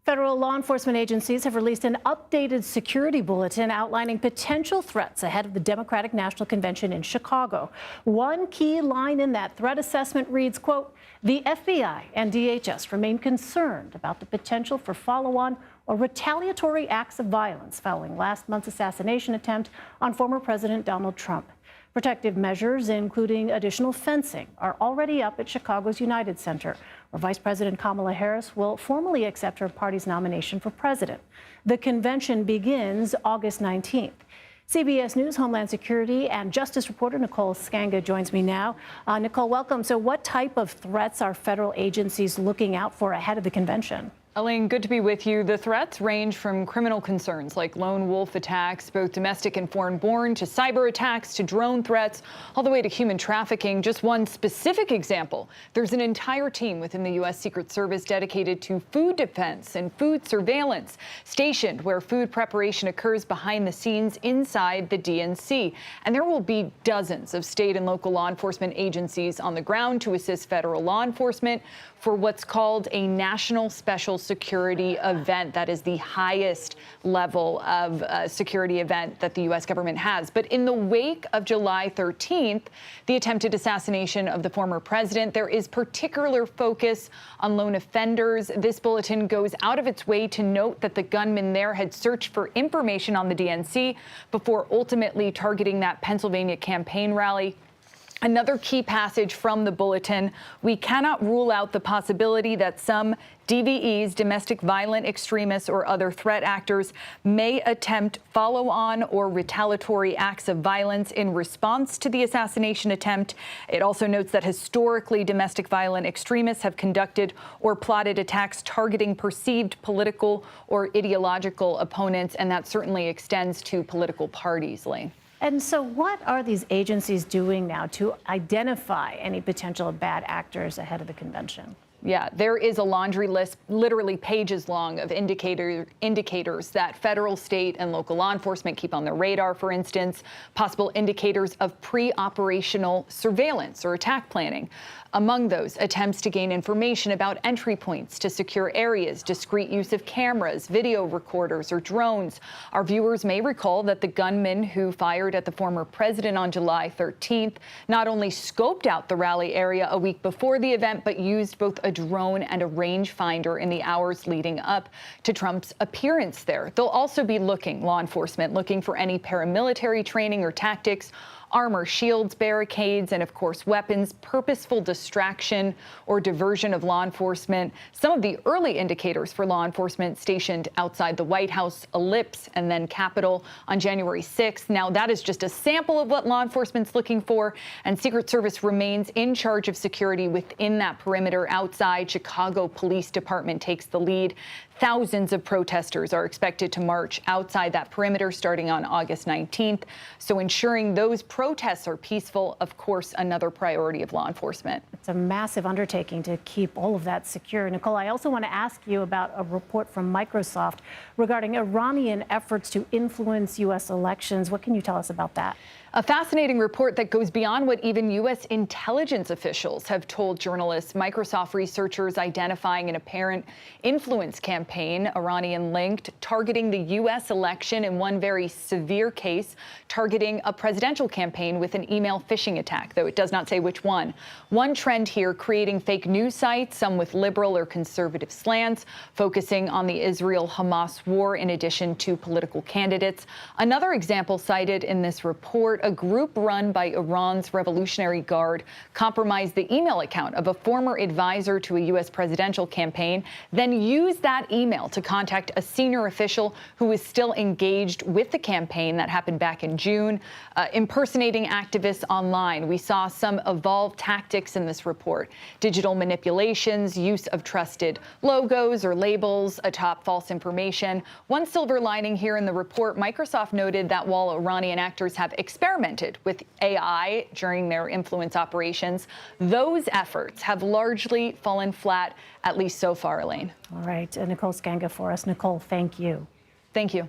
Federal law enforcement agencies have released an updated security bulletin outlining potential threats ahead of the Democratic National Convention in Chicago. One key line in that threat assessment reads, quote, "The FBI and DHS remain concerned about the potential for follow-on or retaliatory acts of violence following last month's assassination attempt on former President Donald Trump. Protective measures, including additional fencing, are already up at Chicago's United Center, where Vice President Kamala Harris will formally accept her party's nomination for president. The convention begins August 19th. CBS News Homeland Security and Justice reporter Nicole Sganga joins me now. Nicole, welcome. So what type of threats are federal agencies looking out for ahead of the convention? Elaine, good to be with you. The threats range from criminal concerns like lone wolf attacks, both domestic and foreign-born, to cyber attacks, to drone threats, all the way to human trafficking. Just one specific example, there's an entire team within the U.S. Secret Service dedicated to food defense and food surveillance, stationed where food preparation occurs behind the scenes inside the DNC. And there will be dozens of state and local law enforcement agencies on the ground to assist federal law enforcement for what's called a national special security event. That is the highest level of security event that the U.S. government has. But in the wake of July 13th, the attempted assassination of the former president, there is particular focus on lone offenders. This bulletin goes out of its way to note that the gunman there had searched for information on the DNC before ultimately targeting that Pennsylvania campaign rally. Another key passage from the bulletin: we cannot rule out the possibility that some DVEs, domestic violent extremists, or other threat actors may attempt follow-on or retaliatory acts of violence in response to the assassination attempt. It also notes that historically domestic violent extremists have conducted or plotted attacks targeting perceived political or ideological opponents, and that certainly extends to political parties, Lee. And so what are these agencies doing now to identify any potential bad actors ahead of the convention? Yeah, there is a laundry list, literally pages long, of indicators that federal, state, and local law enforcement keep on their radar. For instance, possible indicators of pre-operational surveillance or attack planning. Among those, attempts to gain information about entry points to secure areas, discreet use of cameras, video recorders, or drones. Our viewers may recall that the gunman who fired at the former president on July 13th not only scoped out the rally area a week before the event, but used both a drone and a rangefinder in the hours leading up to Trump's appearance there. They'll also be law enforcement looking for any paramilitary training or tactics, armor, shields, barricades, and of course weapons, purposeful distraction or diversion of law enforcement. Some of the early indicators for law enforcement stationed outside the White House, Ellipse, and then Capitol on January 6th. Now, that is just a sample of what law enforcement's looking for, and Secret Service remains in charge of security within that perimeter outside. Chicago Police Department takes the lead. Thousands of protesters are expected to march outside that perimeter starting on August 19th. So ensuring those protests are peaceful, of course, another priority of law enforcement. It's a massive undertaking to keep all of that secure. Nicole, I also want to ask you about a report from Microsoft regarding Iranian efforts to influence U.S. elections. What can you tell us about that? A fascinating report that goes beyond what even U.S. intelligence officials have told journalists. Microsoft researchers identifying an apparent influence campaign, Iranian-linked, targeting the U.S. election, in one very severe case, targeting a presidential campaign with an email phishing attack, though it does not say which one. One trend here, creating fake news sites, some with liberal or conservative slants, focusing on the Israel-Hamas war in addition to political candidates. Another example cited in this report: a group run by Iran's Revolutionary Guard compromised the email account of a former advisor to a U.S. presidential campaign, then used that email to contact a senior official who was still engaged with the campaign. That happened back in June. Impersonating activists online. We saw some evolved tactics in this report: digital manipulations, use of trusted logos or labels atop false information. One silver lining here in the report: Microsoft noted that while Iranian actors have experimented with AI during their influence operations, those efforts have largely fallen flat, at least so far, Elaine. All right. Nicole Sganga for us. Nicole, thank you. Thank you.